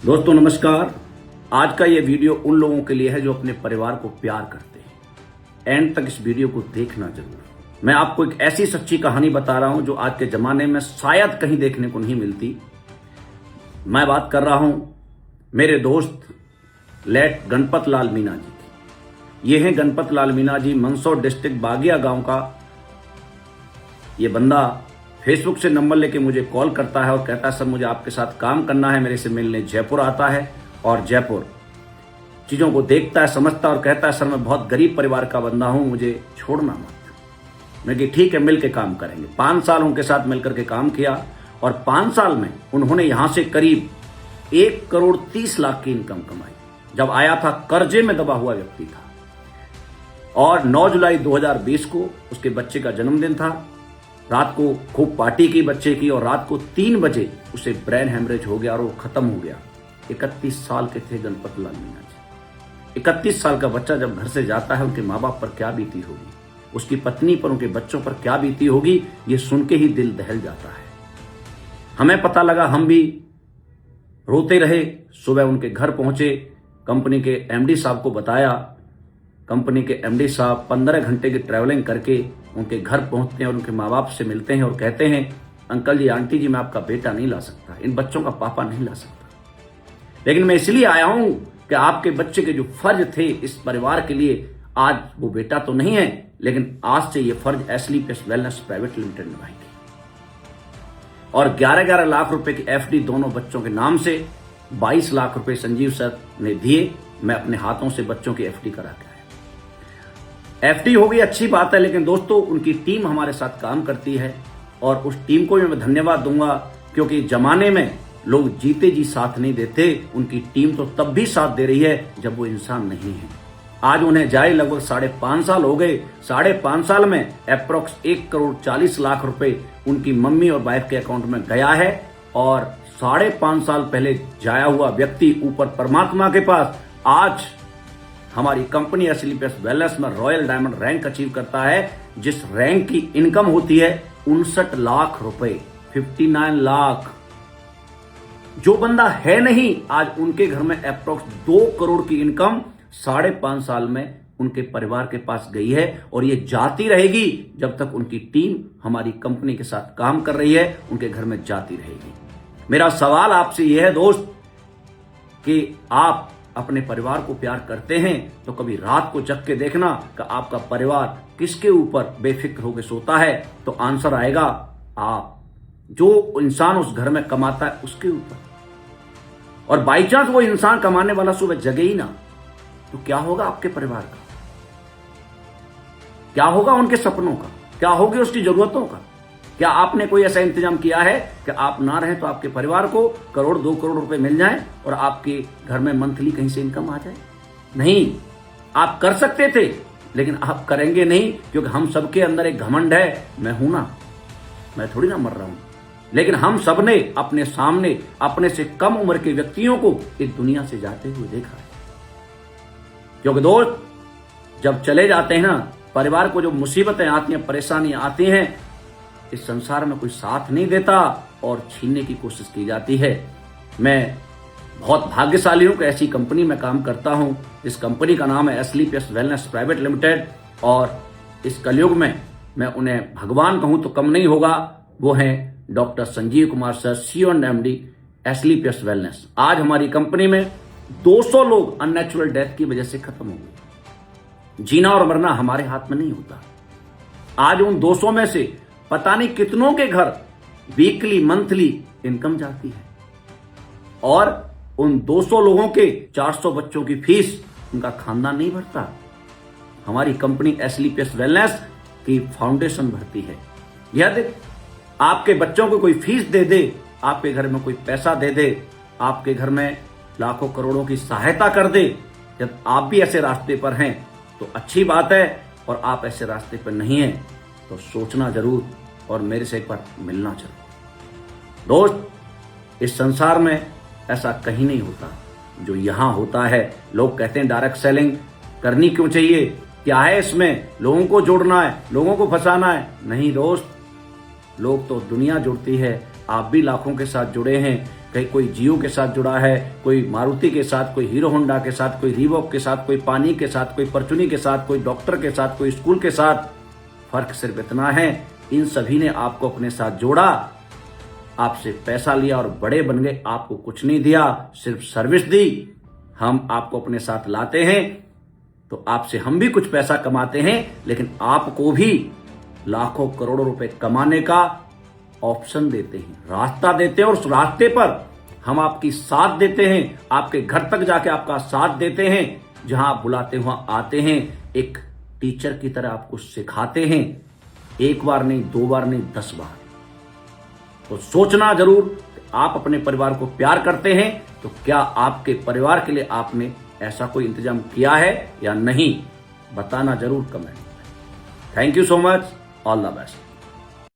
दोस्तों नमस्कार। आज का ये वीडियो उन लोगों के लिए है जो अपने परिवार को प्यार करते हैं। एंड तक इस वीडियो को देखना जरूर। मैं आपको एक ऐसी सच्ची कहानी बता रहा हूं जो आज के जमाने में शायद कहीं देखने को नहीं मिलती। मैं बात कर रहा हूं मेरे दोस्त लेट गणपत लाल मीना जी की। ये हैं गणपत लाल मीना जी, मंदसौर डिस्ट्रिक्ट बागिया गांव का। ये बंदा फेसबुक से नंबर लेके मुझे कॉल करता है और कहता है सर मुझे आपके साथ काम करना है। मेरे से मिलने जयपुर आता है और जयपुर चीज़ों को देखता है, समझता है और कहता है सर मैं बहुत गरीब परिवार का बंदा हूं, मुझे छोड़ना मत। मैं कि ठीक है, मिल के काम करेंगे। 5 साल उनके साथ मिलकर के काम किया और 5 साल में उन्होंने यहां से करीब 1,30,00,000 की इनकम कमाई। जब आया था कर्जे में दबा हुआ व्यक्ति था और 9 जुलाई 2020 को उसके बच्चे का जन्मदिन था। रात को खूब पार्टी की बच्चे की और रात को 3 बजे उसे ब्रेन हेमरेज हो गया और वो खत्म हो गया। 31 साल के थे गणपत लाल मीना जी। 31 साल का बच्चा जब घर से जाता है उनके माँ बाप पर क्या बीती होगी, उसकी पत्नी पर, उनके बच्चों पर क्या बीती होगी, ये सुन के ही दिल दहल जाता है। हमें पता लगा, हम भी रोते रहे। सुबह उनके घर पहुंचे, कंपनी के एमडी साहब को बताया। कंपनी के एमडी साहब 15 घंटे की ट्रैवलिंग करके उनके घर पहुंचते हैं और उनके माँ बाप से मिलते हैं और कहते हैं अंकल जी, आंटी जी, मैं आपका बेटा नहीं ला सकता, इन बच्चों का पापा नहीं ला सकता, लेकिन मैं इसलिए आया हूं कि आपके बच्चे के जो फर्ज थे इस परिवार के लिए, आज वो बेटा तो नहीं है लेकिन आज से ये फर्ज एसलीपीएस वेलनेस प्राइवेट लिमिटेड निभाएगी। और 11-11 लाख रुपए की एफडी दोनों बच्चों के नाम से 22 लाख रुपए संजीव सर ने दिए। मैं अपने हाथों से बच्चों की एफडी करा के आया। एफडी हो गई, अच्छी बात है, लेकिन दोस्तों उनकी टीम हमारे साथ काम करती है और उस टीम को भी मैं धन्यवाद दूंगा, क्योंकि जमाने में लोग जीते जी साथ नहीं देते। उनकी टीम तो तब भी साथ दे रही है जब वो इंसान नहीं है। आज उन्हें जाए लगभग 5.5 साल हो गए। 5.5 साल में अप्रोक्स 1,40,00,000 रुपए उनकी मम्मी और वाइफ के अकाउंट में गया है और 5.5 साल पहले जाया हुआ व्यक्ति ऊपर परमात्मा के पास आज हमारी कंपनी एसलीपीएस वेलनेस में रॉयल डायमंड रैंक अचीव करता है, जिस रैंक की इनकम होती है 59 लाख रुपए, 59 लाख। जो बंदा है नहीं, आज उनके घर में अप्रोक्स 2 करोड़ की इनकम 5.5 साल में उनके परिवार के पास गई है और ये जाती रहेगी जब तक उनकी टीम हमारी कंपनी के साथ काम कर रही है, उनके घर में जाती रहेगी। मेरा सवाल आपसे यह है दोस्त कि आप अपने परिवार को प्यार करते हैं तो कभी रात को जग के देखना कि आपका परिवार किसके ऊपर बेफिक्र होकर सोता है, तो आंसर आएगा आप, जो इंसान उस घर में कमाता है उसके ऊपर। और बाई चांस वो इंसान कमाने वाला सुबह जगे ही ना, तो क्या होगा आपके परिवार का, क्या होगा उनके सपनों का, क्या होगी उसकी जरूरतों का। क्या आपने कोई ऐसा इंतजाम किया है कि आप ना रहें तो आपके परिवार को 1-2 करोड़ रुपए मिल जाएं और आपके घर में मंथली कहीं से इनकम आ जाए? नहीं, आप कर सकते थे लेकिन आप करेंगे नहीं, क्योंकि हम सबके अंदर एक घमंड है, मैं हूं ना, मैं थोड़ी ना मर रहा हूं। लेकिन हम सबने अपने सामने अपने से कम उम्र के व्यक्तियों को इस दुनिया से जाते हुए देखा है। क्योंकि दोस्त जब चले जाते हैं ना, परिवार को जो मुसीबतें आती हैं, परेशानियां आती हैं, इस संसार में कोई साथ नहीं देता और छीनने की कोशिश की जाती है। मैं बहुत भाग्यशाली हूं कि ऐसी कंपनी में काम करता हूं। इस कंपनी का नाम है एसलीपीएस वेलनेस प्राइवेट लिमिटेड और इस कलयुग में मैं उन्हें भगवान कहूं तो कम नहीं होगा। वो हैं doctor Sanjeev Kumar sir, CEO and MD SLPS wellness. आज हमारी कंपनी में 200 लोग अननेचुरल डेथ की वजह से खत्म हो गए। जीना और मरना हमारे हाथ में नहीं होता। आज उन 200 में से पता नहीं कितनों के घर वीकली, मंथली इनकम जाती है और उन 200 लोगों के 400 बच्चों की फीस उनका खानदान नहीं भरता। हमारी कंपनी एसलीपीएस वेलनेस की फाउंडेशन भरती है। यदि आपके बच्चों को कोई फीस दे दे, आपके घर में कोई पैसा दे दे, आपके घर में लाखों करोड़ों की सहायता कर दे, जब आप भी ऐसे रास्ते पर हैं तो अच्छी बात है, और आप ऐसे रास्ते पर नहीं हैं तो सोचना जरूर और मेरे से एक बार मिलना जरूर। दोस्त इस संसार में ऐसा कहीं नहीं होता जो यहां होता है। लोग कहते हैं डायरेक्ट सेलिंग करनी क्यों चाहिए, क्या है इसमें, लोगों को जोड़ना है, लोगों को फंसाना है। नहीं दोस्त, लोग तो दुनिया जुड़ती है। आप भी लाखों के साथ जुड़े हैं, कहीं कोई जियो के साथ जुड़ा है, कोई मारुति के साथ, कोई हीरो होंडा के साथ, कोई रीवॉक के साथ, कोई पानी के साथ, कोई परचुनी के साथ, कोई डॉक्टर के साथ, कोई स्कूल के साथ। फर्क सिर्फ इतना है, इन सभी ने आपको अपने साथ जोड़ा, आपसे पैसा लिया और बड़े बन गए। आपको कुछ नहीं दिया, सिर्फ सर्विस दी। हम आपको अपने साथ लाते हैं तो आपसे हम भी कुछ पैसा कमाते हैं, लेकिन आपको भी लाखों करोड़ों रुपए कमाने का ऑप्शन देते हैं, रास्ता देते हैं। और उस रास्ते पर हम आपकी साथ देते हैं, आपके घर तक जाके आपका साथ देते हैं। जहां आप बुलाते वहां आते हैं, एक टीचर की तरह आपको सिखाते हैं, एक बार नहीं, 2 बार नहीं, 10 बार। तो सोचना जरूर, आप अपने परिवार को प्यार करते हैं तो क्या आपके परिवार के लिए आपने ऐसा कोई इंतजाम किया है या नहीं, बताना जरूर कमेंट में। Thank you so much, all the best.